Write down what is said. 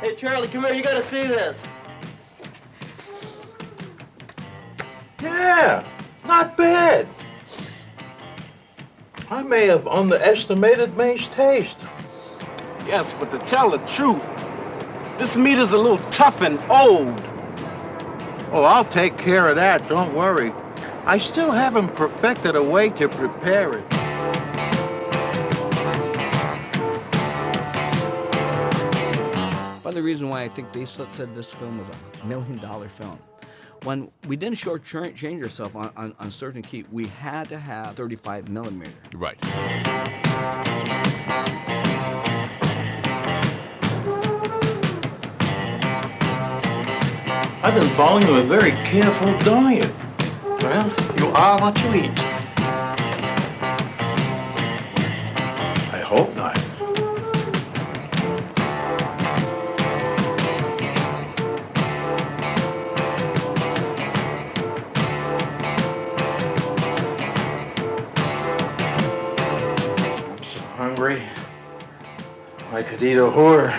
Hey, Charlie, come here. You gotta see this. Yeah, not bad. I may have underestimated May's taste. Yes, but to tell the truth, this meat is a little tough and old. Oh, I'll take care of that, don't worry. I still haven't perfected a way to prepare it. Part of the reason why I think they said this film was $1 million film. When we didn't shortchange ourselves on certain key, we had to have 35 millimeter. Right. I've been following a very careful diet. Well, you are what you eat. I hope not. I'm so hungry. I could eat a whore.